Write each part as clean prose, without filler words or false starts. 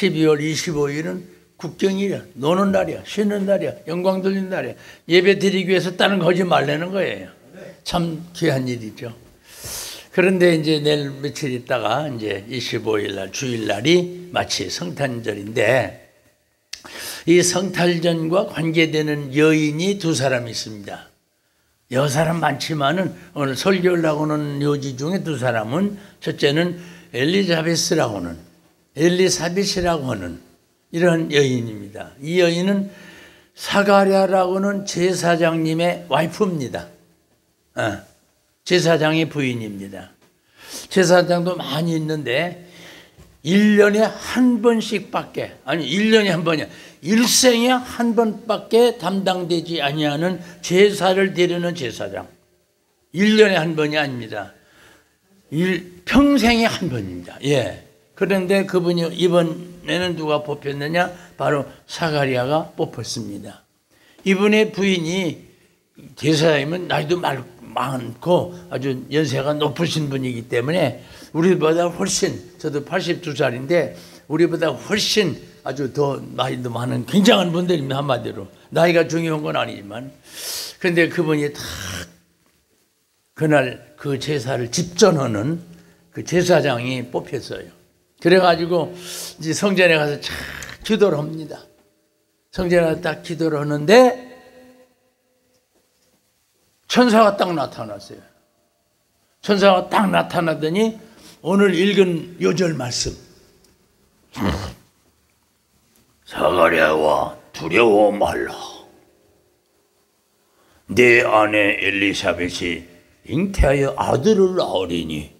12월 25일은 국경일이야. 노는 날이야. 쉬는 날이야. 영광 돌리는 날이야. 예배 드리기 위해서 다른 거 하지 말라는 거예요. 참 귀한 일이죠. 그런데 이제 내일 며칠 있다가 이제 25일 날 주일날이 마치 성탄절인데, 이 성탄절과 관계되는 여인이 두 사람 있습니다. 여사람 많지만은 오늘 설교하려고 하는 요지 중에 두 사람은, 첫째는 엘리사벳이라고 하는 이런 여인입니다. 이 여인은 사가랴라고 하는 제사장님의 와이프입니다. 제사장의 부인입니다. 제사장도 많이 있는데 1년에 한 번씩밖에, 아니 1년에 한 번이야, 일생에 한 번밖에 담당되지 아니하는 제사를 드리는 제사장. 1년에 한 번이 아닙니다. 평생에 한 번입니다. 예. 그런데 그분이 이번에는 누가 뽑혔느냐? 바로 사가랴가 뽑혔습니다. 이분의 부인이 제사장이면 나이도 많고 아주 연세가 높으신 분이기 때문에 우리보다 훨씬, 저도 82살인데 우리보다 훨씬 아주 더 나이도 많은 굉장한 분들입니다. 한마디로 나이가 중요한 건 아니지만, 그런데 그분이 다 그날 그 제사를 집전하는 그 제사장이 뽑혔어요. 그래가지고 이제 성전에 가서 쫙 기도를 합니다. 성전에 가서 딱 기도를 하는데 천사가 딱 나타났어요. 천사가 딱 나타나더니 오늘 읽은 요절 말씀, 사가랴와 두려워 말라. 내 아내 엘리사벳이 잉태하여 아들을 낳으리니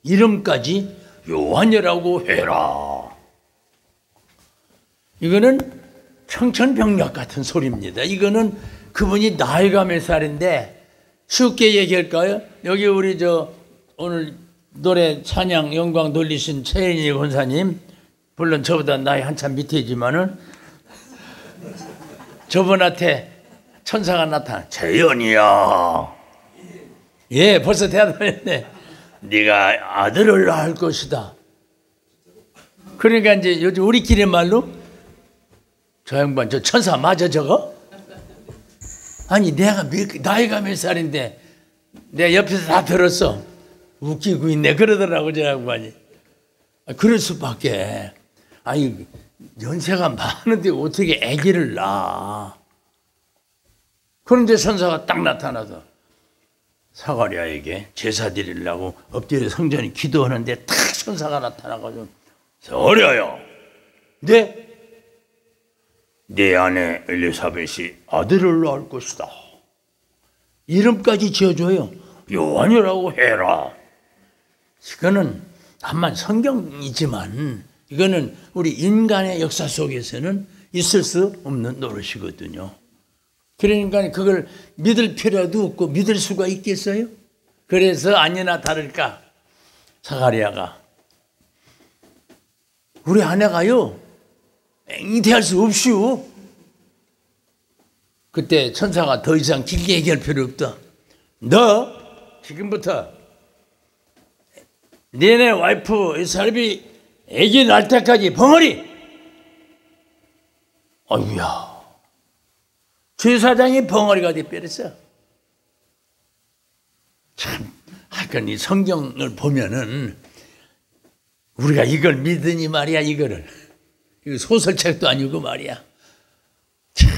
이름까지 요한이라고 해라. 이거는 청천벽력 같은 소리입니다. 이거는 그분이 나이가 몇 살인데 쉽게 얘기할까요? 여기 우리 오늘 노래 찬양 영광 돌리신 최인희 권사님, 물론 저보다 나이 한참 밑이지만은 저분한테 천사가 나타나, 재현이야. 예, 벌써 대답했네. 네가 아들을 낳을 것이다. 그러니까 이제 요즘 우리끼리 말로 저 양반 저 천사 맞아 저거? 아니 내가 나이가 몇 살인데 내가 옆에서 다 들었어. 웃기고 있네 그러더라고 저 양반이. 그럴 수밖에. 아니 연세가 많은데 어떻게 아기를 낳아. 그런데 천사가 딱 나타나서 사가랴에게 제사 드리려고 엎드려 성전에 기도하는데 탁 천사가 나타나가지고, 사가랴야, 내 아내 엘리사벳이 아들을 낳을 것이다. 이름까지 지어줘요. 요한이라고 해라. 이거는 다만 성경이지만 이거는 우리 인간의 역사 속에서는 있을 수 없는 노릇이거든요. 그러니까 그걸 믿을 필요도 없고 믿을 수가 있겠어요? 그래서 아니나 다를까 사가랴가, 우리 아내가요 잉태할 수 없슈. 그때 천사가 더 이상 길게 얘기할 필요 없다. 너 지금부터 너네 와이프 엘리사벳이 아기 낳을 때까지 벙어리. 아유야, 제사장이 벙어리가 돼버렸어. 참, 하여간 이 성경을 보면은 우리가 이걸 믿으니 말이야, 이거 소설책도 아니고 말이야. 참,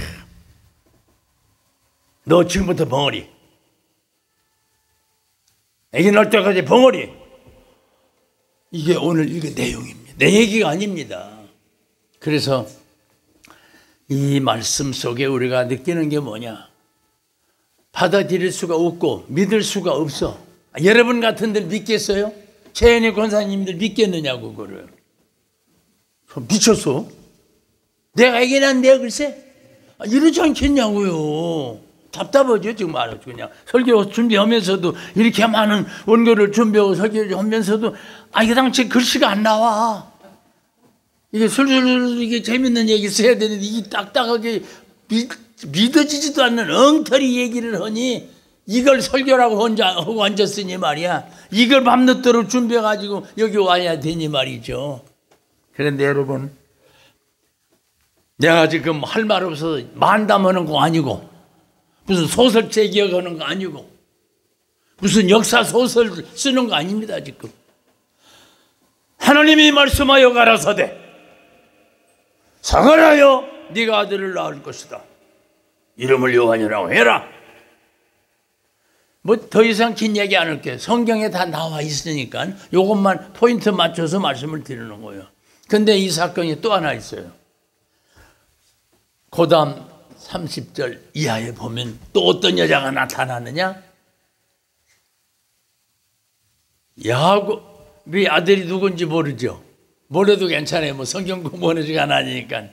너 지금부터 벙어리. 아기 낳을 때까지 벙어리. 이게 오늘 이게 내용입니다. 내 얘기가 아닙니다. 그래서 이 말씀 속에 우리가 느끼는 게 뭐냐? 받아들일 수가 없고 믿을 수가 없어. 여러분 같은들 믿겠어요? 최은희 권사님들 믿겠느냐고 그거를. 미쳤어? 내가 아기 낳는데 글쎄? 이러지 않겠냐고요. 답답하죠 지금 말하죠. 그냥 설교 준비하면서도 이렇게 많은 원고를 준비하고 설교하면서도 이게 당최 글씨가 안 나와. 이게 술술 이게 재밌는 얘기 써야 되는데 이게 딱딱하게 믿어지지도 않는 엉터리 얘기를 하니 이걸 설교라고 혼자 하고 앉았으니 말이야. 이걸 밤늦도록 준비해가지고 여기 와야 되니 말이죠. 그런데 여러분, 내가 지금 할 말 없어서 만담하는 거 아니고, 무슨 소설 제기하는 거 아니고, 무슨 역사 소설 쓰는 거 아닙니다. 지금 하나님이 말씀하여 가라사대 사가라여 네가 아들을 낳을 것이다. 이름을 요한이라고 해라. 뭐 더 이상 긴 얘기 안 할게요. 성경에 다 나와 있으니까 이것만 포인트 맞춰서 말씀을 드리는 거예요. 근데 이 사건이 또 하나 있어요. 그 다음 30절 이하에 보면 또 어떤 여자가 나타나느냐? 야곱의 아들이 누군지 모르죠. 몰라도 괜찮아요. 뭐 성경 공부하는 시간 아니니까.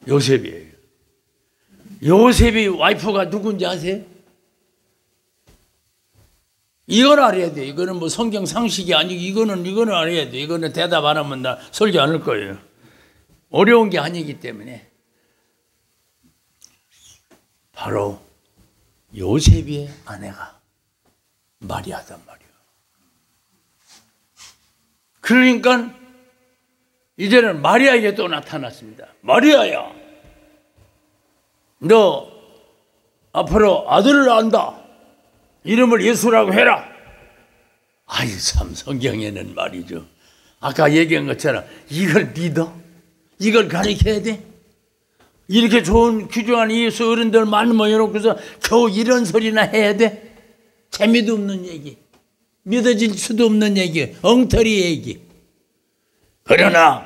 요셉이에요. 요셉이 와이프가 누군지 아세요? 이건 알아야 돼. 이거는 뭐 성경 상식이 아니고 이거는 알아야 돼. 이거는 대답 안 하면 나 설교 안 할 거예요. 어려운 게 아니기 때문에. 바로 요셉의 아내가 마리아단 말이에요. 그러니까 이제는 마리아에게 또 나타났습니다. 마리아야, 너 앞으로 아들을 낳는다. 이름을 예수라고 해라. 아이 참, 성경에는 말이죠. 아까 얘기한 것처럼 이걸 믿어? 이걸 가르쳐야 돼? 이렇게 좋은 귀중한 예수 어른들 말 모여놓고서 겨우 이런 소리나 해야 돼? 재미도 없는 얘기, 믿어질 수도 없는 얘기, 엉터리 얘기. 그러나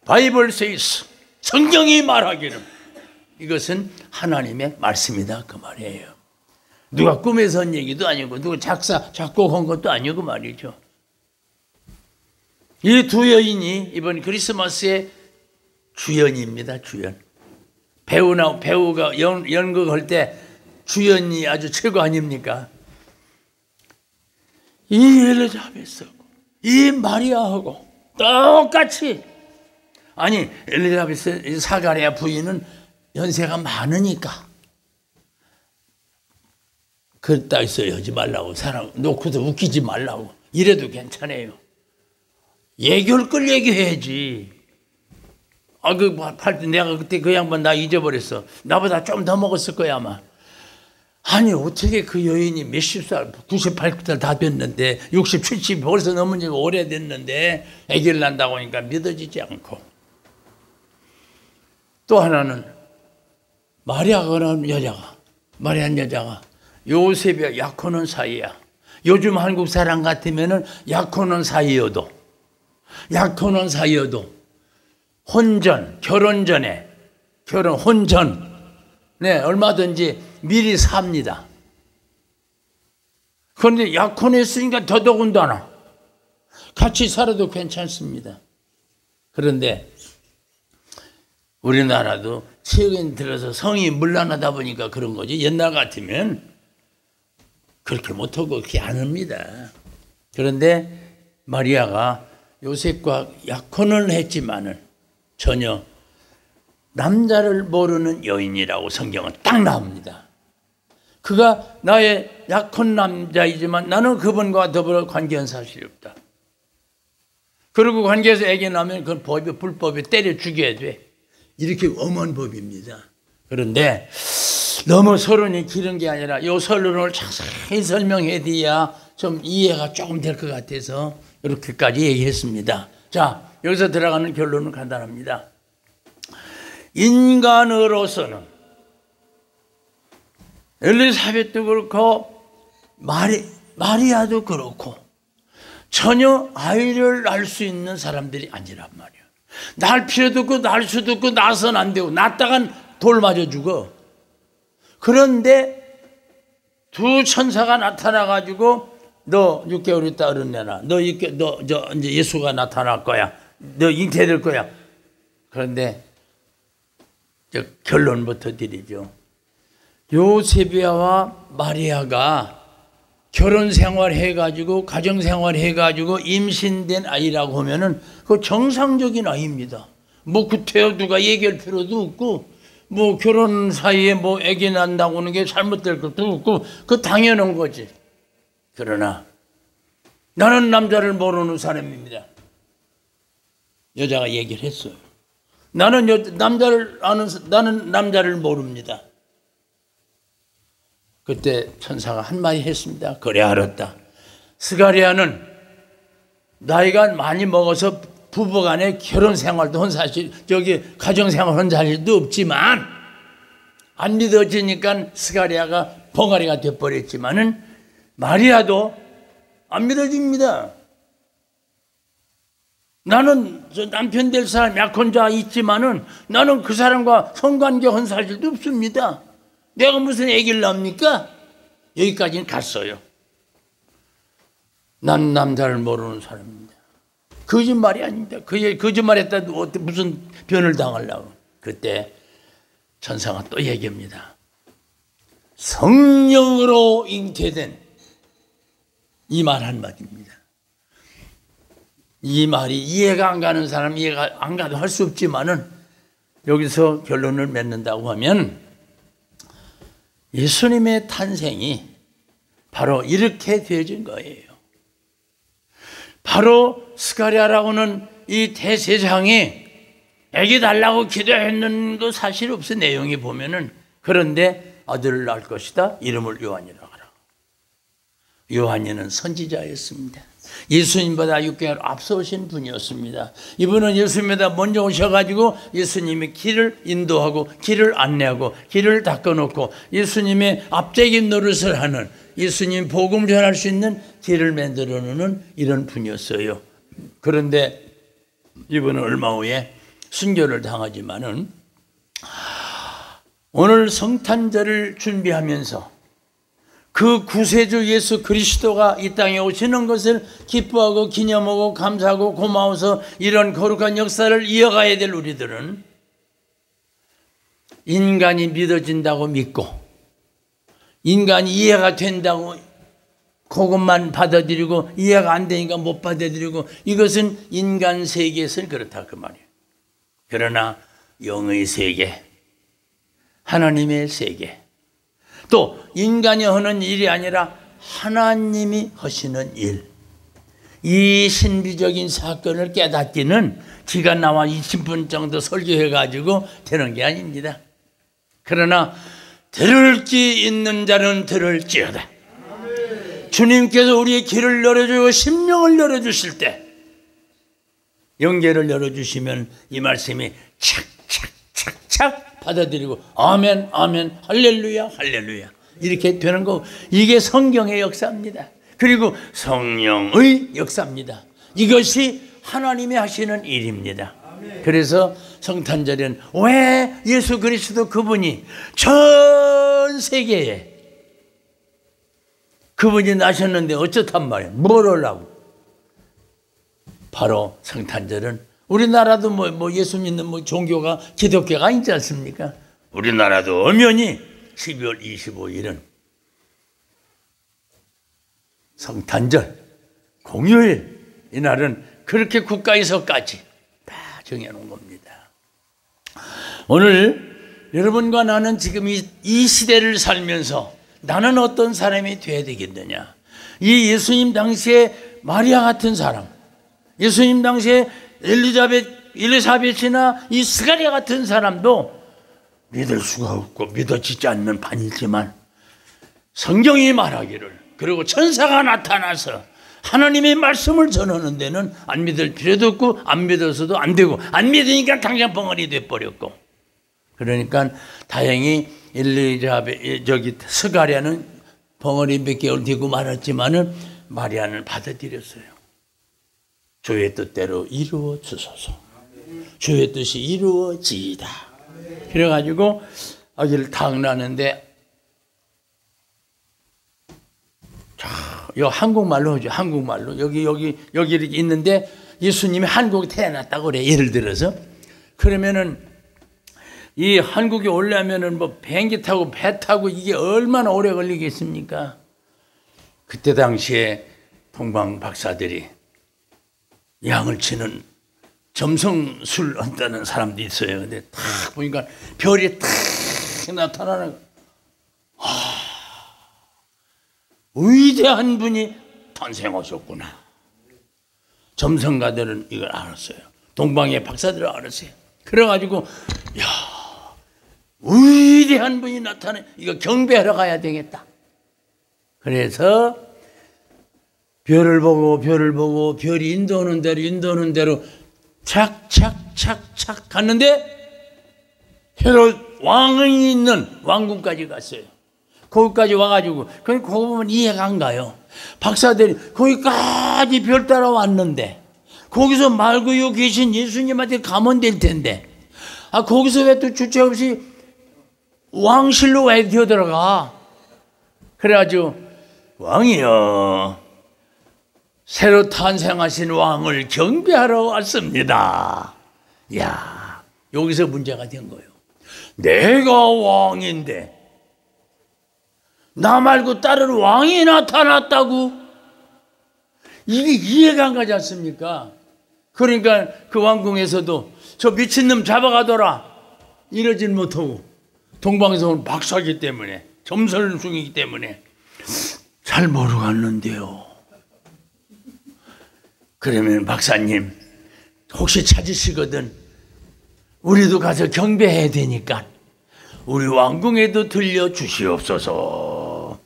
바이블 세이스, 성경이 말하기를 이것은 하나님의 말씀이다 그 말이에요. 누가 꿈에서 한 얘기도 아니고 누가 작곡한 것도 아니고 말이죠. 이 두 여인이 이번 크리스마스의 주연입니다. 주연. 배우가 연극할 때 주연이 아주 최고 아닙니까? 이 엘리자베스하고 이 마리아하고 똑같이, 아니 엘리자베스 사가랴 부인은 연세가 많으니까 그랬다 있어요. 하지 말라고, 사람 놓고서 웃기지 말라고. 이래도 괜찮아요. 얘기할 걸 얘기해야지. 내가 그때 그 양반 나 잊어버렸어. 나보다 좀 더 먹었을 거야 아마. 아니 어떻게 그 여인이 몇십 살, 98살 다 됐는데 60, 70 벌써 넘은 지가 오래됐는데 아기를 낳는다고 하니까 믿어지지 않고. 또 하나는 마리아라는 여자가 요셉이야 약혼한 사이야. 요즘 한국 사람 같으면은 약혼한 사이여도 혼전, 결혼 전에, 혼전, 네, 얼마든지 미리 삽니다. 그런데 약혼했으니까 더더군다나 같이 살아도 괜찮습니다. 그런데 우리나라도 최근 들어서 성이 문란하다 보니까 그런 거지, 옛날 같으면 그렇게 못하고 그렇게 안 합니다. 그런데 마리아가 요셉과 약혼을 했지만은 전혀 남자를 모르는 여인이라고 성경은 딱 나옵니다. 그가 나의 약혼 남자이지만 나는 그분과 더불어 관계한 사실이 없다. 그리고 관계에서 애기 나면 그건 법이, 불법이 때려 죽여야 돼. 이렇게 엄한 법입니다. 그런데 너무 서론이 길은 게 아니라 이 서론을 자세히 설명해 드려야 좀 이해가 조금 될 것 같아서 이렇게까지 얘기했습니다. 자, 여기서 들어가는 결론은 간단합니다. 인간으로서는 엘리사벳도 그렇고 마리아도 그렇고 전혀 아이를 낳을 수 있는 사람들이 아니란 말이야. 낳을 필요도 없고 낳을 수도 없고 낳아서는 안 되고 낳다간 돌 맞아 죽어. 그런데 두 천사가 나타나가지고 너 6개월 있다 어른 내놔. 이제 예수가 나타날 거야. 너 잉태될 거야. 그런데 결론부터 드리죠. 요셉이와 마리아가 결혼 생활 해가지고 가정 생활 해가지고 임신된 아이라고 하면은 그 정상적인 아이입니다. 뭐 그때야 누가 얘기할 필요도 없고 뭐 결혼 사이에 뭐 애기 난다고 하는 게 잘못될 것도 없고 그 당연한 거지. 그러나 나는 남자를 모르는 사람입니다. 여자가 얘기를 했어요. 나는 남자를 모릅니다. 그때 천사가 한마디 했습니다. 그래 알았다. 스가랴는 나이가 많이 먹어서 부부간에 결혼 생활도 한 사실 가정 생활 한 사실도 없지만 안 믿어지니까 스가랴가 벙어리가 돼버렸지만은 마리아도 안 믿어집니다. 나는 저 남편 될 사람 약혼자 있지만은 나는 그 사람과 성관계 한 사실도 없습니다. 내가 무슨 애기를 낳습니까? 여기까지는 갔어요. 난 남자를 모르는 사람입니다. 거짓말이 아닙니다. 거짓말했다 무슨 변을 당하려고. 그때 천사가 또 얘기합니다. 성령으로 잉태된 이 말 한마디입니다. 이 말이 이해가 안 가는 사람 이해가 안 가도 할 수 없지만은 여기서 결론을 맺는다고 하면 예수님의 탄생이 바로 이렇게 되어진 거예요. 바로 스가랴라고는 이 대제사장이 애기 달라고 기도했는 거 사실 없어. 내용이 보면은. 그런데 아들을 낳을 것이다. 이름을 요한이라고 하라. 요한이는 선지자였습니다. 예수님보다 6개월 앞서오신 분이었습니다. 이분은 예수님보다 먼저 오셔가지고 예수님의 길을 인도하고 길을 안내하고 길을 닦아놓고 예수님의 앞대기 노릇을 하는, 예수님 복음 전할 수 있는 길을 만들어 놓는 이런 분이었어요. 그런데 이분은 얼마 후에 순교를 당하지만은 오늘 성탄절을 준비하면서 그 구세주 예수 그리스도가 이 땅에 오시는 것을 기뻐하고 기념하고 감사하고 고마워서 이런 거룩한 역사를 이어가야 될 우리들은 인간이 믿어진다고 믿고 인간이 이해가 된다고 그것만 받아들이고 이해가 안 되니까 못 받아들이고 이것은 인간 세계에서는 그렇다 그 말이에요. 그러나 영의 세계, 하나님의 세계, 또 인간이 하는 일이 아니라 하나님이 하시는 일, 이 신비적인 사건을 깨닫기는 지가 나와 20분 정도 설교해가지고 되는 게 아닙니다. 그러나 들을 기 있는 자는 들을지어다. 주님께서 우리의 길을 열어주고 심령을 열어주실 때, 영계를 열어주시면 이 말씀이 착착착착 받아들이고 아멘 아멘 할렐루야 할렐루야 이렇게 되는 거, 이게 성경의 역사입니다. 그리고 성령의 역사입니다. 이것이 하나님이 하시는 일입니다. 그래서 성탄절은 왜 예수 그리스도 그분이 전 세계에 그분이 나셨는데 어쩌단 말이에요. 뭘 하려고. 바로 성탄절은 우리나라도 뭐 예수 믿는 종교가 기독교가 있지 않습니까? 우리나라도 엄연히 12월 25일은 성탄절 공휴일, 이날은 그렇게 국가에서까지 다 정해놓은 겁니다. 오늘 여러분과 나는 지금 이 시대를 살면서 나는 어떤 사람이 돼야 되겠느냐. 이 예수님 당시에 마리아 같은 사람, 예수님 당시에 엘리사벳이나 이 스가랴 같은 사람도 믿을 수가 없고 믿어지지 않는 판이지만 성경이 말하기를, 그리고 천사가 나타나서 하나님의 말씀을 전하는 데는 안 믿을 필요도 없고 안 믿어서도 안 되고, 안 믿으니까 당장 벙어리 돼버렸고, 그러니까 다행히 스가랴는 벙어리 몇 개월 되고 말았지만은 마리아는 받아들였어요. 주의 뜻대로 이루어 주소서. 주의 뜻이 이루어지이다. 그래가지고 아기를 탁 낳는데, 자, 이거 한국말로 하죠. 한국말로 여기 이렇게 있는데 예수님이 한국에 태어났다고 그래. 예를 들어서 그러면은 이 한국에 오려면은 뭐 비행기 타고 배 타고 이게 얼마나 오래 걸리겠습니까? 그때 당시에 동방 박사들이 양을 치는 점성술 한다는 사람도 있어요. 근데 딱 보니까 별이 딱 나타나는 거. 위대한 분이 탄생하셨구나. 점성가들은 이걸 알았어요. 동방의 박사들은 알았어요. 그래가지고 야, 위대한 분이 나타나, 이거 경배하러 가야 되겠다. 그래서 별을 보고 별이 인도하는 대로 착착착착 갔는데 헤롯 왕이 있는 왕궁까지 갔어요. 거기까지 와가지고, 그거 보면 이해가 안 가요. 박사들이 거기까지 별 따라 왔는데 거기서 말고요 계신 예수님한테 가면 될 텐데, 거기서 왜 또 주체 없이 왕실로 왜 뛰어들어가? 그래가지고 왕이여, 새로 탄생하신 왕을 경배하러 왔습니다. 야, 여기서 문제가 된 거예요. 내가 왕인데 나 말고 다른 왕이 나타났다고? 이게 이해가 안 가지 않습니까? 그러니까 그 왕궁에서도 저 미친놈 잡아가더라 이러질 못하고, 동방에서 박사기 때문에, 점설숭이기 때문에 잘 모르고 갔는데요. 그러면 박사님 혹시 찾으시거든 우리도 가서 경배해야 되니까 우리 왕궁에도 들려 주시옵소서.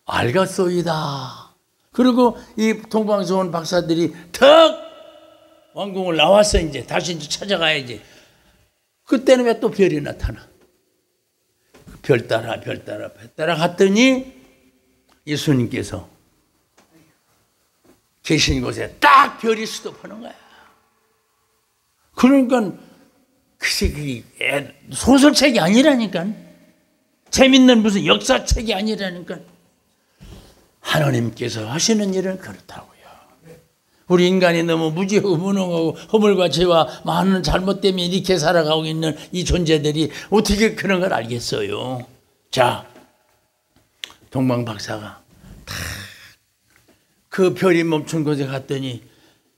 알겠소이다. 그리고 이 동방에서 온 박사들이 턱 왕궁을 나왔어. 이제 다시 찾아가야지. 그때는 왜 또 별이 나타나? 별 따라 갔더니 예수님께서 계신 곳에 딱 별이 수도하는 거야. 그러니까 그게 소설책이 아니라니까. 재밌는 무슨 역사책이 아니라니까. 하나님께서 하시는 일은 그렇다고요. 우리 인간이 너무 무지하고 무능하고 허물과 죄와 많은 잘못 때문에 이렇게 살아가고 있는 이 존재들이 어떻게 그런 걸 알겠어요? 자, 동방 박사가 그 별이 멈춘 곳에 갔더니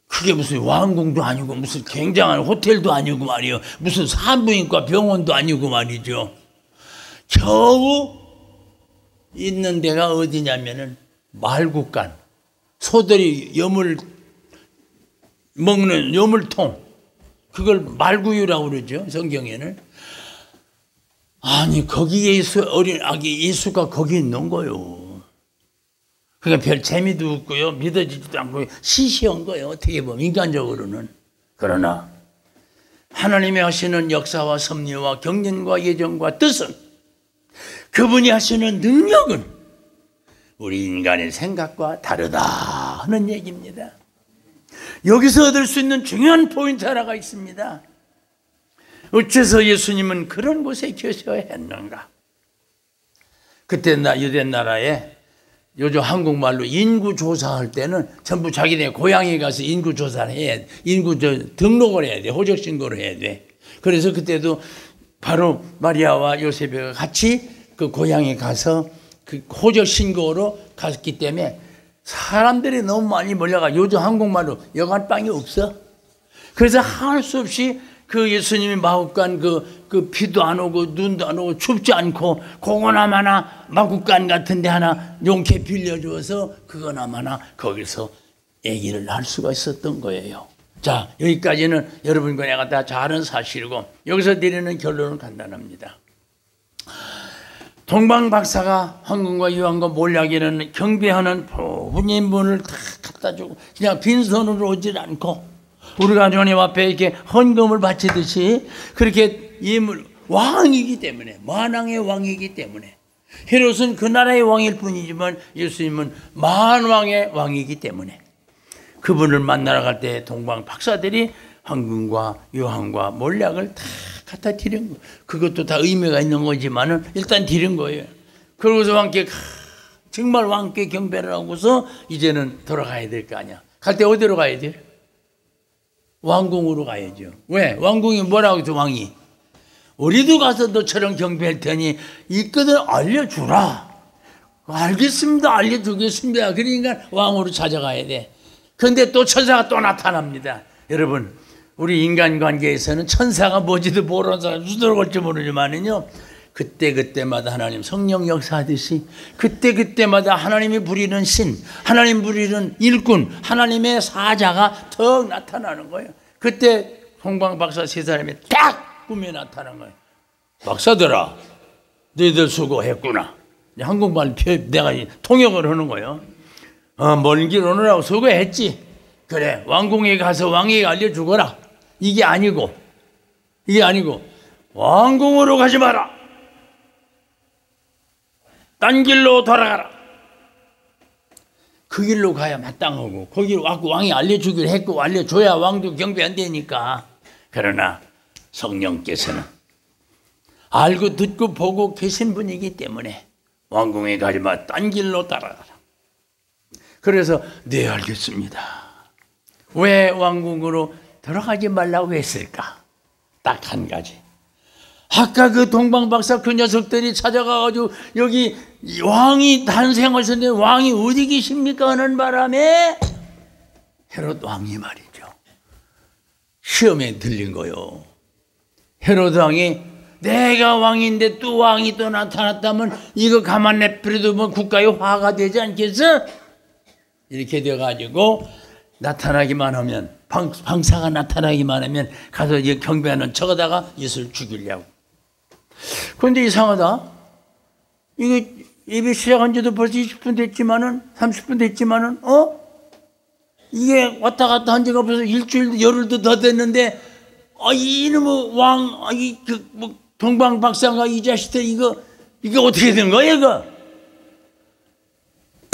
그게 무슨 왕궁도 아니고 무슨 굉장한 호텔도 아니고 말이요, 무슨 산부인과 병원도 아니고 말이죠. 겨우 있는 데가 어디냐면은 말국간, 소들이 염을 먹는 염을통, 그걸 말구유라고 그러죠, 성경에는. 아니 거기에 어린 아기 예수가 거기 있는 거요. 그러니까 별 재미도 없고요, 믿어지지도 않고 시시한 거예요, 어떻게 보면 인간적으로는. 그러나 하나님이 하시는 역사와 섭리와 경륜과 예정과 뜻은, 그분이 하시는 능력은 우리 인간의 생각과 다르다 하는 얘기입니다. 여기서 얻을 수 있는 중요한 포인트 하나가 있습니다. 어째서 예수님은 그런 곳에 계셔야 했는가? 그때 유대 나라에 요즘 한국말로 인구 조사할 때는 전부 자기네 고향에 가서 인구 조사를 해야 돼. 등록을 해야 돼. 호적 신고를 해야 돼. 그래서 그때도 바로 마리아와 요셉이 같이 그 고향에 가서 그 호적 신고로 갔기 때문에 사람들이 너무 많이 몰려가. 요즘 한국말로 여간빵이 없어. 그래서 할 수 없이 그 예수님이 마국간 그 비도 안 오고 눈도 안 오고 춥지 않고 그거나마나 마국간 같은 데 하나 용케 빌려줘서 그거나마나 거기서 아기를 낳을 수가 있었던 거예요. 자, 여기까지는 여러분과 내가 다 잘 아는 사실이고, 여기서 내리는 결론은 간단합니다. 동방 박사가 황금과 유황과 몰약이라는 경배하는 분인분을 다 갖다 주고 그냥 빈손으로 오질 않고 우리가 하나님 앞에 이렇게 헌금을 바치듯이 그렇게 예물, 왕이기 때문에, 만왕의 왕이기 때문에, 헤롯은 그 나라의 왕일 뿐이지만 예수님은 만왕의 왕이기 때문에 그분을 만나러 갈 때 동방 박사들이 황금과 유황과 몰약을 다 갖다 드린 거. 그것도 다 의미가 있는 거지만은 일단 드린 거예요. 그러고서 왕께 정말 왕께 경배를 하고서 이제는 돌아가야 될 거 아니야. 갈 때 어디로 가야 돼? 왕궁으로 가야죠. 왜? 왕궁이 뭐라고 했어, 왕이? 우리도 가서 너처럼 경배할 테니 있거든 알려주라. 알겠습니다. 알려주겠습니다. 그러니까 왕으로 찾아가야 돼. 그런데 또 천사가 또 나타납니다. 여러분, 우리 인간관계에서는 천사가 뭔지도 모르는 사람 수두룩 올지 모르지만은요, 그때마다 하나님 성령 역사하듯이 그때마다 하나님이 부리는 신, 하나님 부리는 일꾼, 하나님의 사자가 더 나타나는 거예요. 그때 동방 박사 세 사람이 딱 꿈에 나타난 거예요. 박사들아, 너희들 수고했구나. 한국말 내가 통역을 하는 거예요. 먼 길 오느라고 수고했지. 그래, 왕궁에 가서 왕에게 알려주거라. 이게 아니고 왕궁으로 가지 마라. 딴 길로 돌아가라. 그 길로 가야 마땅하고 거기로 와서 왕이 알려주기로 했고 알려줘야 왕도 경배 안 되니까. 그러나 성령께서는 알고 듣고 보고 계신 분이기 때문에 왕궁에 가지 마. 딴 길로 따라가라. 그래서 네, 알겠습니다. 왜 왕궁으로 들어가지 말라고 했을까? 딱 한 가지. 아까 그 동방박사 그 녀석들이 찾아가가지고 여기 왕이 탄생하셨는데 왕이 어디 계십니까? 하는 바람에 헤롯 왕이 말이죠. 시험에 들린 거요. 헤롯 왕이 내가 왕인데 또 왕이 또 나타났다면 이거 가만 내버려두면 국가의 화가 되지 않겠어? 이렇게 돼가지고 나타나기만 하면 방사가 나타나기만 하면 가서 경배하는 척하다가 예수를 죽이려고. 그런데 이상하다. 이거 예배 시작한 지도 벌써 20분 됐지만은 30분 됐지만은 이게 왔다 갔다 한 지가 벌써 일주일 열흘도 더 됐는데 이놈의 왕 동방 박사가 이 자식들 이거 어떻게 된 거야 이거?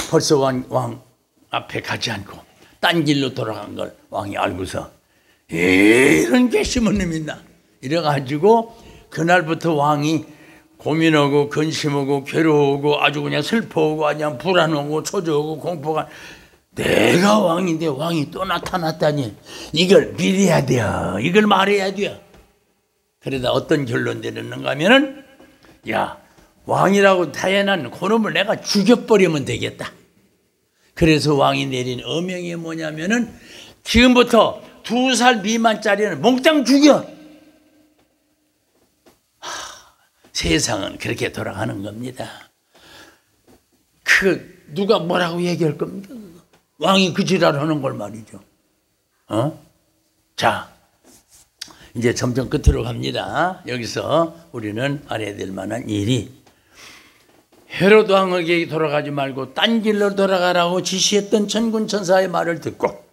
벌써 왕 앞에 가지 않고 딴 길로 돌아간 걸 왕이 알고서 이런 게 심은 놈 있나 이래가지고 그날부터 왕이 고민하고 근심하고 괴로워하고 아주 그냥 슬퍼하고 그냥 불안하고 초조하고 공포가 내가 왕인데 왕이 또 나타났다니 이걸 믿어야 돼요. 이걸 말해야 돼요. 그러다 어떤 결론 내렸는가 하면은 야 왕이라고 다연한 그놈을 내가 죽여버리면 되겠다. 그래서 왕이 내린 어명이 뭐냐면은 지금부터 2살 미만짜리는 몽땅 죽여. 세상은 그렇게 돌아가는 겁니다. 누가 뭐라고 얘기할 겁니까? 왕이 그 지랄하는 걸 말이죠. 자, 이제 점점 끝으로 갑니다. 여기서 우리는 알아야 될 만한 일이 헤롯 왕에게 돌아가지 말고 딴 길로 돌아가라고 지시했던 천군 천사의 말을 듣고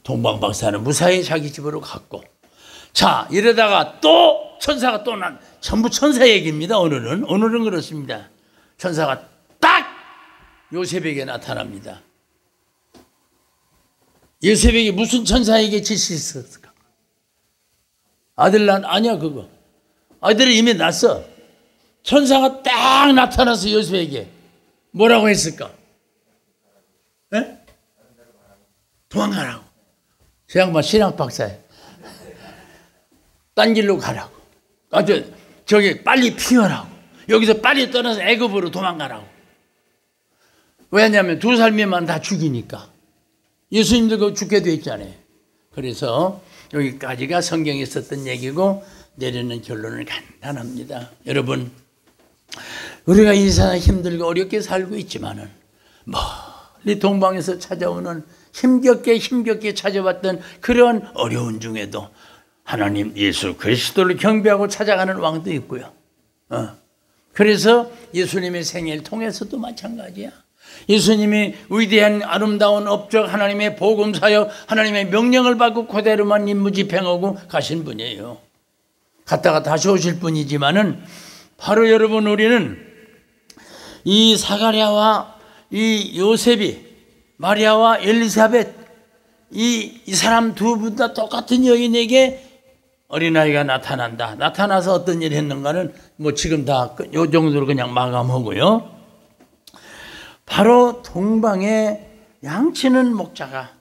동방 박사는 무사히 자기 집으로 갔고 자 이러다가 또 천사가 또 전부 천사 얘기입니다. 오늘은 그렇습니다. 천사가 딱 요셉에게 나타납니다. 요셉에게 무슨 천사에게 지시했을까? 아들 아니야 그거. 아들이 이미 낳았어. 천사가 딱 나타나서 요셉에게 뭐라고 했을까? 에? 도망가라고. 저 양반 신학 박사야. 딴 길로 가라고. 저기 빨리 피어라고. 여기서 빨리 떠나서 애굽으로 도망가라고. 왜냐하면 2살 미만 다 죽이니까. 예수님도 그거 죽게 돼 있잖아요. 그래서 여기까지가 성경에 썼던 얘기고 내리는 결론은 간단합니다. 여러분, 우리가 이 세상 힘들고 어렵게 살고 있지만은 멀리 동방에서 찾아오는 힘겹게 찾아왔던 그런 어려운 중에도 하나님 예수 그리스도를 경배하고 찾아가는 왕도 있고요. 그래서 예수님의 생애를 통해서도 마찬가지야. 예수님이 위대한 아름다운 업적 하나님의 복음사역 하나님의 명령을 받고 그대로만 임무 집행하고 가신 분이에요. 갔다가 다시 오실 분이지만은 바로 여러분 우리는 이 사가랴와 이 요셉이 마리아와 엘리사벳 이 사람 두 분 다 똑같은 여인에게 어린아이가 나타난다. 나타나서 어떤 일을 했는가는 지금 다 요 정도로 그냥 마감하고요. 바로 동방에 양치는 목자가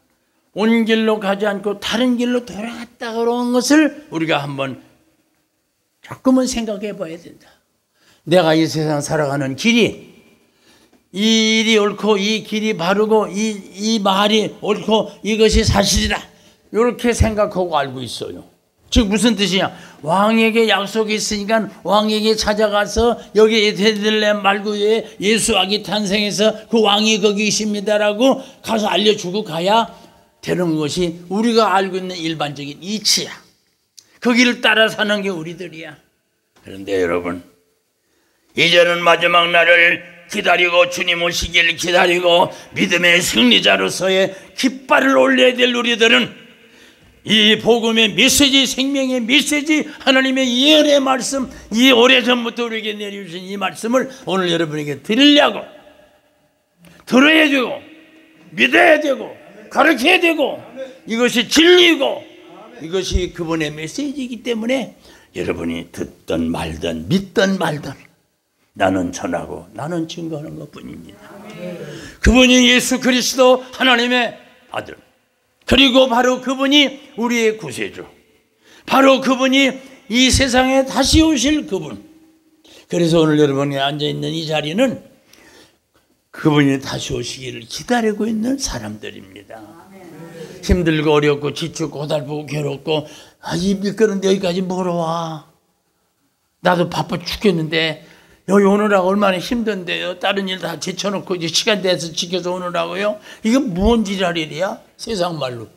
온 길로 가지 않고 다른 길로 돌아갔다 그런 것을 우리가 한번 조금은 생각해 봐야 된다. 내가 이 세상 살아가는 길이 이 일이 옳고 이 길이 바르고 이 말이 옳고 이것이 사실이다. 이렇게 생각하고 알고 있어요. 즉 무슨 뜻이냐? 왕에게 약속이 있으니까 왕에게 찾아가서 여기 베들레헴 말구에 예수 아기 탄생해서 그 왕이 거기 있습니다라고 가서 알려주고 가야 되는 것이 우리가 알고 있는 일반적인 이치야. 그 길을 따라 사는 게 우리들이야. 그런데 여러분, 이제는 마지막 날을 기다리고 주님 오시기를 기다리고 믿음의 승리자로서의 깃발을 올려야 될 우리들은 이 복음의 메시지, 생명의 메시지, 하나님의 예언의 말씀, 이 오래전부터 우리에게 내려주신 이 말씀을 오늘 여러분에게 드리려고, 들어야 되고 믿어야 되고 가르쳐야 되고, 이것이 진리이고 이것이 그분의 메시지이기 때문에 여러분이 듣든 말든 믿든 말든 나는 전하고 나는 증거하는 것뿐입니다. 그분이 예수 그리스도 하나님의 아들, 그리고 바로 그분이 우리의 구세주, 바로 그분이 이 세상에 다시 오실 그분. 그래서 오늘 여러분이 앉아있는 이 자리는 그분이 다시 오시기를 기다리고 있는 사람들입니다. 힘들고 어렵고 지치고 고달프고 괴롭고, 이 밀가루인데 여기까지 뭐로 와? 나도 바빠 죽겠는데 여기 오느라고 얼마나 힘든데요. 다른 일 다 제쳐놓고 이제 시간 돼서 지켜서 오느라고요. 이건 무슨 지랄이야? 세상 말로.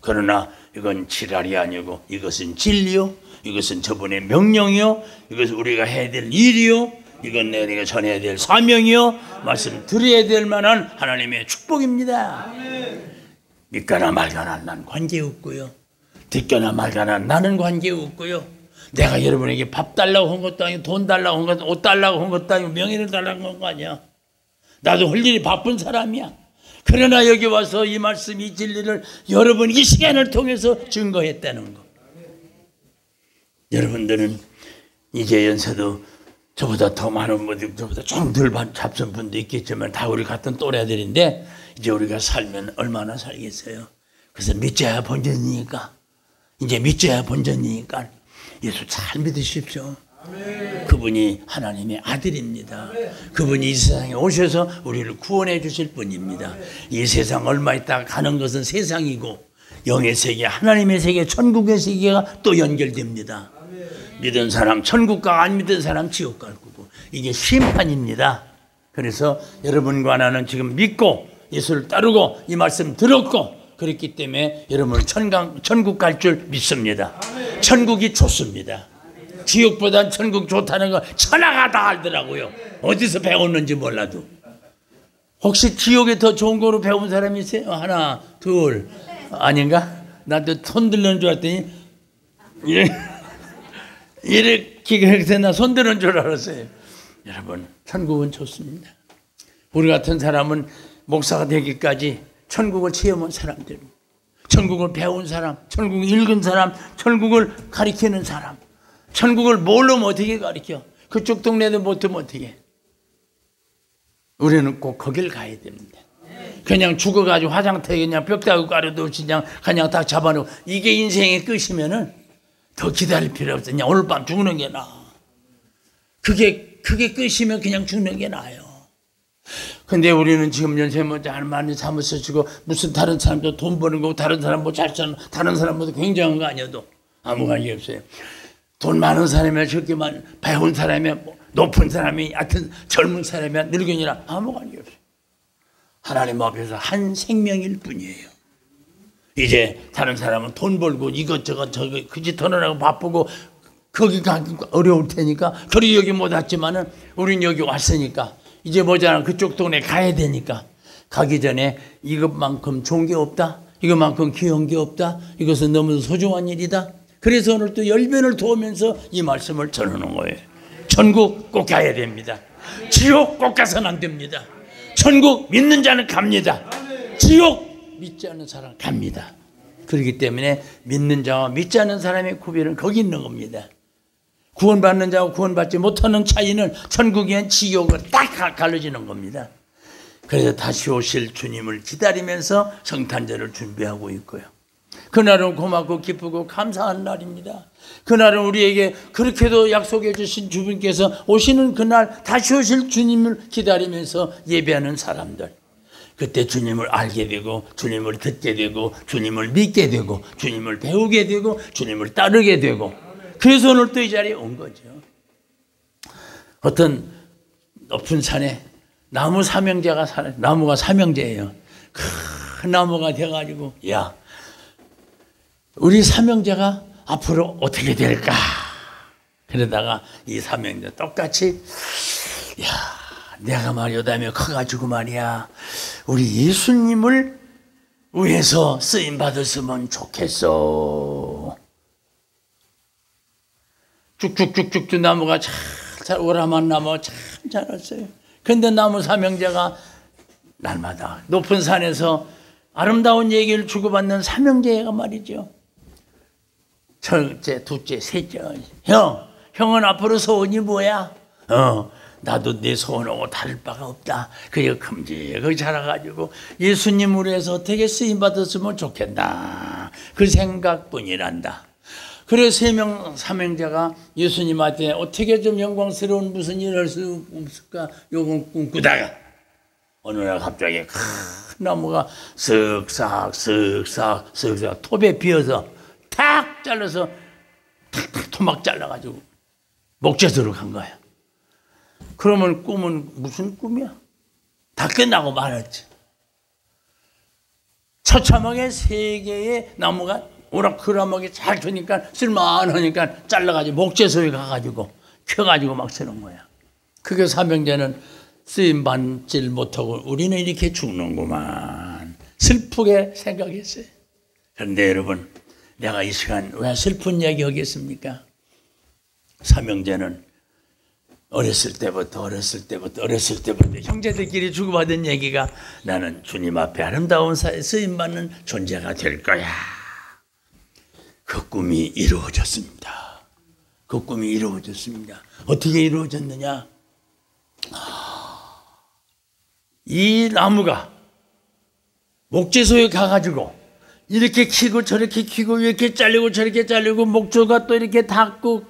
그러나 이건 지랄이 아니고 이것은 진리요, 이것은 저분의 명령이요, 이것은 우리가 해야 될 일이요, 이건 내가 전해야 될 사명이요, 말씀 드려야 될 만한 하나님의 축복입니다. 믿거나 말거나 난 관계없고요, 듣거나 말거나 나는 관계없고요, 내가 여러분에게 밥 달라고 한 것도 아니고 돈 달라고 한 것도, 옷 달라고 한 것도 아니고 명예를 달라고 한 거 아니야. 나도 할 일이 바쁜 사람이야. 그러나 여기 와서 이 말씀, 이 진리를 여러분 이 시간을 통해서 증거했다는 거. 여러분들은 이제 연세도 저보다 더 많은 분들, 저보다 좀 덜 잡순 분도 있겠지만 다 우리 같은 또래들인데 이제 우리가 살면 얼마나 살겠어요. 그래서 믿자야 본전이니까, 이제 믿자야 본전이니까 예수 잘 믿으십시오. 그분이 하나님의 아들입니다. 그분이 이 세상에 오셔서 우리를 구원해 주실 분입니다. 이 세상 얼마 있다가 가는 것은 세상이고 영의 세계, 하나님의 세계, 천국의 세계가 또 연결됩니다. 믿은 사람 천국 가고 안 믿은 사람 지옥 갈 거고, 이게 심판입니다. 그래서 여러분과 나는 지금 믿고 예수를 따르고 이 말씀 들었고 그렇기 때문에 여러분 천국 갈 줄 믿습니다. 천국이 좋습니다. 지옥보단 천국 좋다는 거 천하가 다 알더라고요. 어디서 배웠는지 몰라도. 혹시 지옥에 더 좋은 거로 배운 사람이 있어요? 하나, 둘, 아닌가? 나도 손 들는 줄 알았더니 이렇게 해서 나 손 드는 줄 알았어요. 여러분, 천국은 좋습니다. 우리 같은 사람은 목사가 되기까지 천국을 체험한 사람들, 천국을 배운 사람, 천국을 읽은 사람, 천국을 가리키는 사람, 천국을 뭘로 어떻게 가리켜? 그쪽 동네도 못하면 어떻게? 우리는 꼭 거길 가야 됩니다. 그냥 죽어가지고 화장터에 그냥 벽다구 가려도 그냥 다 잡아놓고 이게 인생의 끝이면은 더 기다릴 필요 없어. 그냥 오늘 밤 죽는 게 나아. 그게 끝이면 그냥 죽는 게 나아요. 근데 우리는 지금 연세 많이 사무실 쓰고 무슨 다른 사람도 돈 버는 거고 다른 사람 뭐 잘 사는 다른 사람보다 굉장한 거 아니어도 아무 관계 없어요. 돈 많은 사람이야 적게만 배운 사람이야 뭐 높은 사람이 하여튼 젊은 사람이야 늙은이라 아무 관계 없어요. 하나님 앞에서 한 생명일 뿐이에요. 이제 다른 사람은 돈 벌고 이것저것 저거 그짓 하느라고 바쁘고 거기 가기 어려울 테니까 그리 여기 못 왔지만은 우린 여기 왔으니까 이제 뭐잖아 그쪽 동네 가야 되니까 가기 전에 이것만큼 좋은 게 없다, 이것만큼 귀한 게 없다, 이것은 너무 소중한 일이다. 그래서 오늘 또 열변을 도우면서 이 말씀을 전하는 거예요. 천국 꼭 가야 됩니다. 지옥 꼭 가서는 안 됩니다. 천국 믿는 자는 갑니다. 지옥 믿지 않는 사람 갑니다. 그렇기 때문에 믿는 자와 믿지 않는 사람의 구별은 거기 있는 겁니다. 구원받는 자와 구원받지 못하는 차이는 천국이나 지옥을 딱 갈라지는 겁니다. 그래서 다시 오실 주님을 기다리면서 성탄절을 준비하고 있고요. 그날은 고맙고 기쁘고 감사한 날입니다. 그날은 우리에게 그렇게도 약속해 주신 주님께서 오시는 그날 다시 오실 주님을 기다리면서 예배하는 사람들, 그때 주님을 알게 되고 주님을 듣게 되고 주님을 믿게 되고 주님을 배우게 되고 주님을 따르게 되고, 그래서 오늘 또 이 자리에 온 거죠. 어떤 높은 산에 나무가 사명제예요. 큰 나무가 돼가지고 야 우리 삼형제가 앞으로 어떻게 될까? 그러다가 이 삼형제 똑같이 야 내가 말이야 다음에 커가지고 말이야 우리 예수님을 위해서 쓰임 받았으면 좋겠어. 쭉쭉쭉쭉 나무가 잘 오라만 나무 참 자랐어요. 근데 나무 삼형제가 날마다 높은 산에서 아름다운 얘기를 주고받는 삼형제가 말이죠. 첫째, 둘째, 셋째. 형은 앞으로 소원이 뭐야? 나도 내 소원하고 다를 바가 없다. 그게 큼직하게 자라가지고 예수님으로 해서 어떻게 쓰임받았으면 좋겠나. 그 생각뿐이란다. 그래서 세 명 삼형제가 예수님한테 어떻게 좀 영광스러운 무슨 일을 할 수 없을까 요건 꿈꾸다가 어느 날 갑자기 큰 나무가 쓱싹 톱에 비어서 탁 잘라서 탁 토막 잘라가지고 목젖으로 간 거야. 그러면 꿈은 무슨 꿈이야? 다 끝나고 말았지. 처참하게 세 개의 나무가 오락가락하게 잘 크니까 쓸만하니까 잘라가지고 목재소에 가가지고 켜가지고 막 쓰는 거야. 그게 삼형제는 쓰임받질 못하고 우리는 이렇게 죽는구만. 슬프게 생각했어요. 그런데 여러분 내가 이 시간 왜 슬픈 이야기 하겠습니까? 삼형제는 어렸을 때부터 형제들끼리 주고받은 얘기가 나는 주님 앞에 아름다운 쓰임받는 존재가 될 거야. 그 꿈이 이루어졌습니다. 그 꿈이 이루어졌습니다. 어떻게 이루어졌느냐? 이 나무가 목재소에 가가지고 이렇게 키고 저렇게 키고 이렇게 잘리고 저렇게 잘리고 목조가 또 이렇게 닿고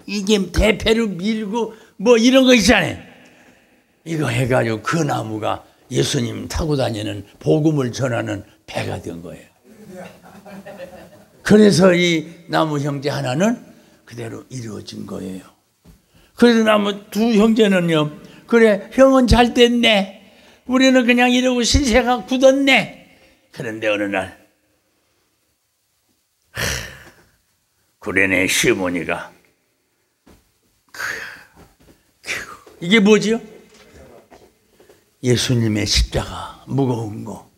이게 대패로 밀고 뭐 이런 거 있잖아요. 이거 해가지고 그 나무가 예수님 타고 다니는 복음을 전하는 배가 된 거예요. 그래서 이 나무 형제 하나는 그대로 이루어진 거예요. 그래서 나무 두 형제는요, 그래 형은 잘 됐네, 우리는 그냥 이러고 신세가 굳었네. 그런데 어느 날 구레네 시어머니가 이게 뭐지요? 예수님의 십자가 무거운 거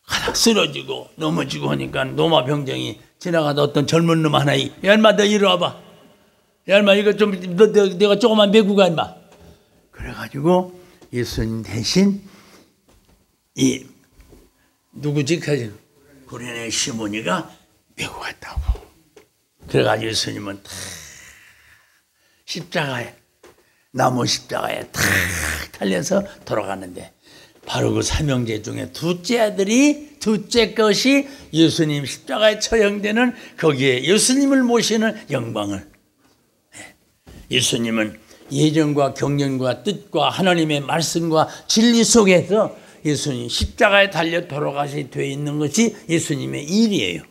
하나 쓰러지고 넘어지고 하니까 노마병정이 지나가다 어떤 젊은 놈 하나, 야 인마 너 이리 와봐, 야 인마 이거 좀 내가 조금만 메고 가 인마. 그래가지고 예수님 대신 이 누구지? 구레네 시어머니가 메고 갔다고. 그래가지고 예수님은 탁 십자가에, 나무 십자가에 탁 달려서 돌아가는데 바로 그 삼형제 중에 둘째 아들이, 둘째 것이 예수님 십자가에 처형되는 거기에 예수님을 모시는 영광을, 예수님은 예정과 경륜과 뜻과 하나님의 말씀과 진리 속에서 예수님 십자가에 달려 돌아가시 되어 있는 것이 예수님의 일이에요.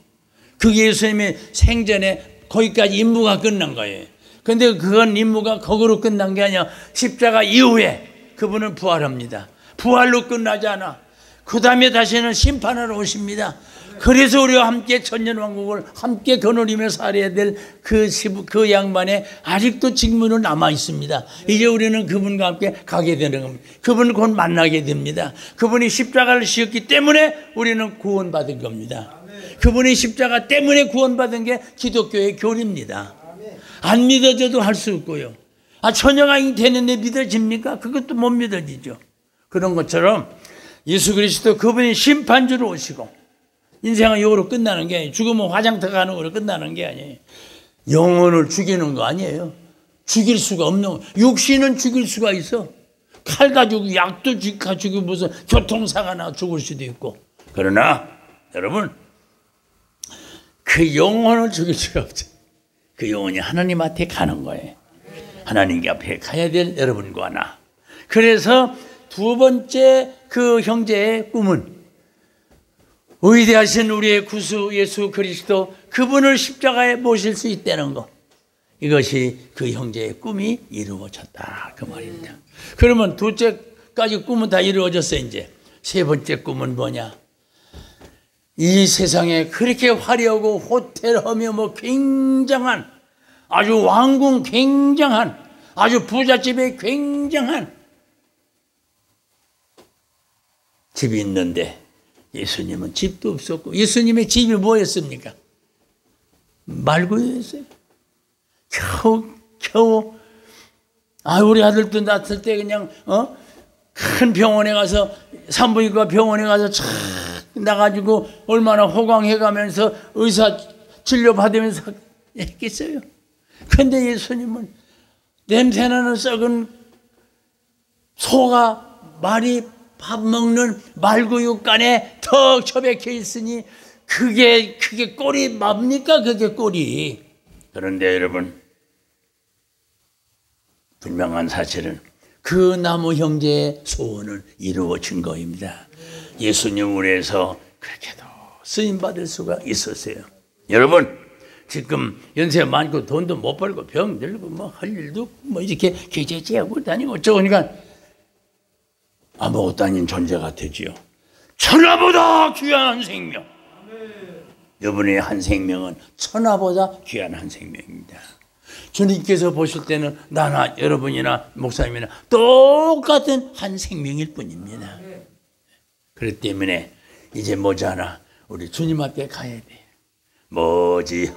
그게 예수님의 생전에 거기까지 임무가 끝난 거예요. 근데 그건 임무가 거기로 끝난 게 아니라 십자가 이후에 그분은 부활합니다. 부활로 끝나지 않아. 그 다음에 다시는 심판하러 오십니다. 그래서 우리와 함께 천년왕국을 함께 거느리며 살아야 될 그 양반의 아직도 직무는 남아 있습니다. 이제 우리는 그분과 함께 가게 되는 겁니다. 그분을 곧 만나게 됩니다. 그분이 십자가를 지었기 때문에 우리는 구원받은 겁니다. 그분이 십자가 때문에 구원받은 게 기독교의 교리입니다. 안 믿어져도 할 수 없고요. 천연왕이 되는데 믿어집니까? 그것도 못 믿어지죠. 그런 것처럼 예수 그리스도 그분이 심판주로 오시고, 인생은 이거로 끝나는 게 아니에요. 죽으면 화장터 가는 거로 끝나는 게 아니에요. 영혼을 죽이는 거 아니에요. 죽일 수가 없는 거. 육신은 죽일 수가 있어. 칼 가지고 약도 가지고 무슨 교통사가 나 죽을 수도 있고. 그러나 여러분, 그 영혼을 죽일 수가 없죠. 그 영혼이 하나님한테 가는 거예요. 하나님 앞에 가야 될 여러분과 나. 그래서 두 번째 그 형제의 꿈은 위대하신 우리의 구주 예수 그리스도, 그분을 십자가에 모실 수 있다는 것. 이것이 그 형제의 꿈이 이루어졌다 그 말입니다. 그러면 둘째까지 꿈은 다 이루어졌어요. 이제 세 번째 꿈은 뭐냐? 이 세상에 그렇게 화려하고 호텔하며 뭐 굉장한, 아주 왕궁 굉장한, 아주 부잣집에 굉장한 집이 있는데 예수님은 집도 없었고, 예수님의 집이 뭐였습니까? 말구유였어요. 겨우 우리 아들도 낳았을 때 그냥 큰 병원에 가서, 산부인과 병원에 가서 촥 나가지고 얼마나 호강해가면서 의사 진료받으면서 했겠어요. 그런데 예수님은 냄새나는 썩은 소가 말이 밥 먹는 말구육간에 턱 처박혀 있으니 그게 꼴이 뭡니까? 그게 꼴이. 그런데 여러분, 분명한 사실은 그 나무 형제의 소원은 이루어진 거입니다. 예수님을 위해서 그렇게도 쓰임받을 수가 있었어요. 여러분, 지금 연세 많고 돈도 못 벌고 병 들고 뭐 할 일도 뭐 이렇게 개제지하고 다니고 어쩌니까 아무것도 아닌 존재가 되지요. 천하보다 귀한 생명. 여러분의 한 생명은 천하보다 귀한 한 생명입니다. 주님께서 보실 때는 나나 여러분이나 목사님이나 똑같은 한 생명일 뿐입니다. 그렇기 때문에 이제 뭐지않아 우리 주님 앞에 가야 돼. 머지않아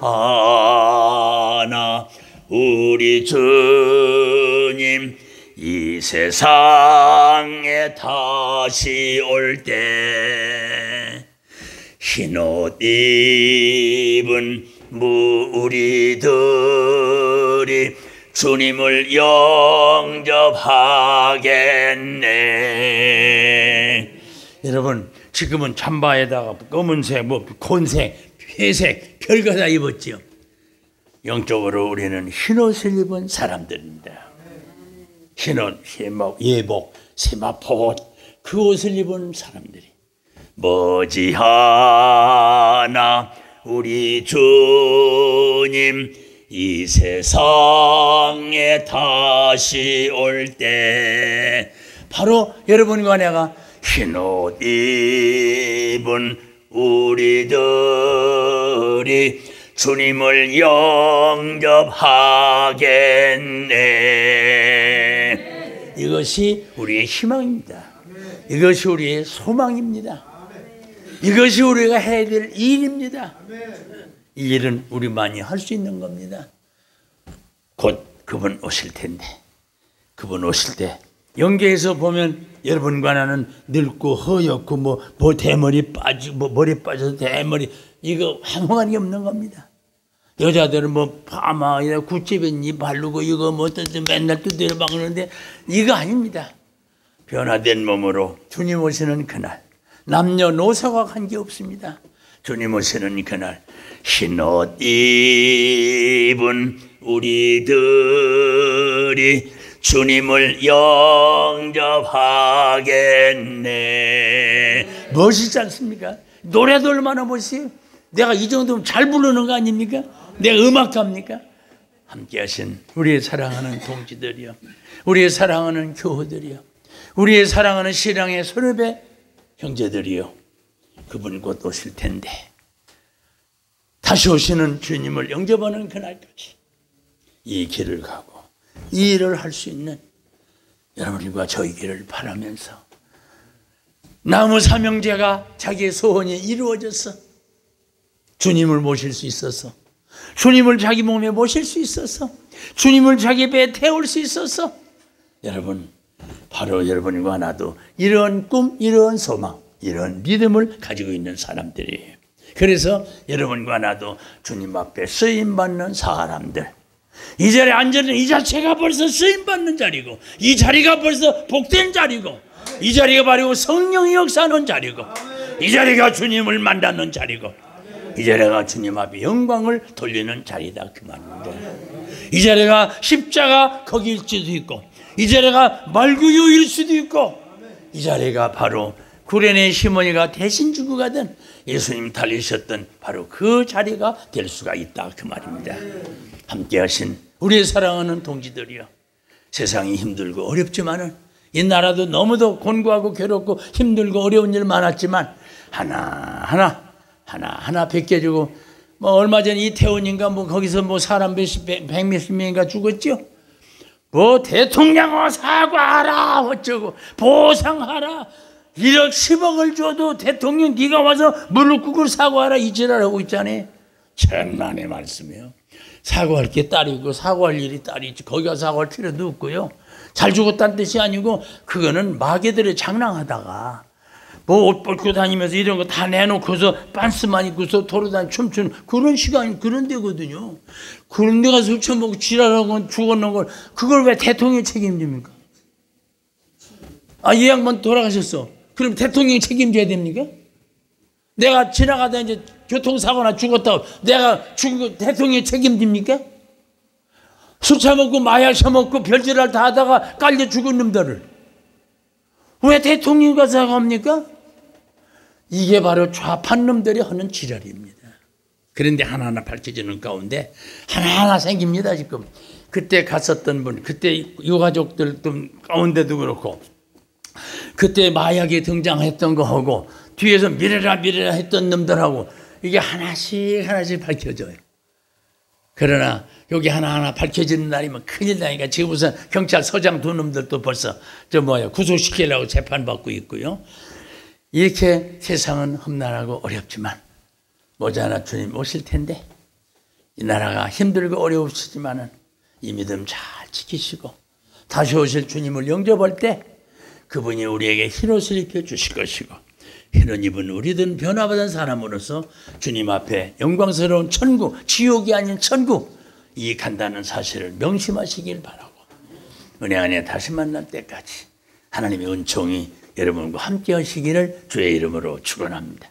우리 주님 이 세상에 다시 올 때 흰옷 입은 무리들이 주님을 영접하겠네. 여러분, 지금은 잠바에다가 검은색, 곤색, 회색 별거 다 입었지요. 영적으로 우리는 흰옷을 입은 사람들입니다. 흰옷, 예복, 세마포옷, 그 옷을 입은 사람들이 머지않아 우리 주님 이 세상에 다시 올 때 바로 여러분과 내가 흰옷 입은 우리들이 주님을 영접하겠네. 이것이 우리의 희망입니다. 이것이 우리의 소망입니다. 이것이 우리가 해야 될 일입니다. 이 일은 우리만이 할 수 있는 겁니다. 곧 그분 오실 텐데, 그분 오실 때 영계에서 보면 여러분과 나는 늙고 허옇고 뭐 대머리 빠지고 머리 빠져서 대머리, 이거 아무관이 없는 겁니다. 여자들은 뭐 파마 구찌밴이 바르고 이거 뭐 맨날 두드려 박는데 이거 아닙니다. 변화된 몸으로 주님 오시는 그날 남녀노소가 관계없습니다. 주님 오시는 그날 흰옷 입은 우리들이 주님을 영접하겠네. 멋있지 않습니까? 노래도 얼마나 멋있어요. 내가 이 정도면 잘 부르는 거 아닙니까? 내가 음악가입니까? 함께 하신 우리의 사랑하는 동지들이요, 우리의 사랑하는 교우들이요, 우리의 사랑하는 신앙의 선후배 형제들이요, 그분 곧 오실 텐데 다시 오시는 주님을 영접하는 그날까지 이 길을 가고 이 일을 할 수 있는 여러분과 저희기를 바라면서 나무 삼형제가 자기의 소원이 이루어져서 주님을 모실 수 있어서, 주님을 자기 몸에 모실 수 있어서, 주님을 자기 배에 태울 수 있어서, 여러분 바로 여러분과 나도 이런 꿈, 이런 소망, 이런 믿음을 가지고 있는 사람들이에요. 그래서 여러분과 나도 주님 앞에 쓰임받는 사람들, 이 자리에 앉아있는 이 자체가 벌써 쓰임받는 자리고, 이 자리가 벌써 복된 자리고, 이 자리가 바로 성령이 역사하는 자리고, 이 자리가 주님을 만나는 자리고, 이 자리가 주님 앞에 영광을 돌리는 자리다, 그 말입니다. 이 자리가 십자가 거기일 수도 있고, 이 자리가 말구유일 수도 있고, 이 자리가 바로 구레네 시몬이가 대신 주고 가던 예수님 달리셨던 바로 그 자리가 될 수가 있다, 그 말입니다. 함께 하신 우리의 사랑하는 동지들이여, 세상이 힘들고 어렵지만은 이 나라도 너무도 곤고하고 괴롭고 힘들고 어려운 일 많았지만 하나하나 벗겨주고, 뭐 얼마 전에 이태원인가 뭐 거기서 뭐 사람 백몇십 명인가 죽었죠. 뭐 대통령은 사과하라 어쩌고 보상하라 1억 10억을 줘도 대통령 네가 와서 무릎 꿇고 사과하라 이 지랄하고 있잖아요. 천만의 말씀이에요. 사과할 게 딸이 있고 사과할 일이 딸이 있지. 거기 가서 사과할 필요도 없고요. 잘 죽었다는 뜻이 아니고 그거는 마귀들이 장난하다가 뭐 옷 벗고 다니면서 이런 거 다 내놓고서 빤스만 입고서 돌아다니 춤추는 그런 시간이 그런 데거든요. 그런 데 가서 술 처먹고 지랄하고 죽었는 걸 그걸 왜 대통령이 책임집니까? 이 양반 돌아가셨어. 그럼 대통령이 책임져야 됩니까? 내가 지나가다 이제 교통사고나 죽었다고 내가 죽은 거 대통령이 책임집니까? 술 처먹고 마약 처먹고 별짓을 다 하다가 깔려 죽은 놈들을 왜 대통령이 가서 합니까? 이게 바로 좌판 놈들이 하는 지랄입니다. 그런데 하나하나 밝혀지는 가운데 하나하나 생깁니다. 지금 그때 갔었던 분, 그때 유가족들 가운데도 그렇고 그때 마약이 등장했던 거하고 뒤에서 미래라 했던 놈들하고 이게 하나씩 밝혀져요. 그러나 여기 하나하나 밝혀지는 날이면 큰일 나니까 지금 우선 경찰서장 두 놈들도 벌써 구속시키려고 재판받고 있고요. 이렇게 세상은 험난하고 어렵지만 모자나 주님 오실 텐데 이 나라가 힘들고 어려우시지만은 이 믿음 잘 지키시고 다시 오실 주님을 영접할 때 그분이 우리에게 흰옷을 입혀 주실 것이고 흰옷 입은 우리든 변화받은 사람으로서 주님 앞에 영광스러운 천국, 지옥이 아닌 천국 이 간다는 사실을 명심하시길 바라고 은혜 안에 다시 만날 때까지 하나님의 은총이 여러분과 함께 하시기를 주의 이름으로 축원합니다.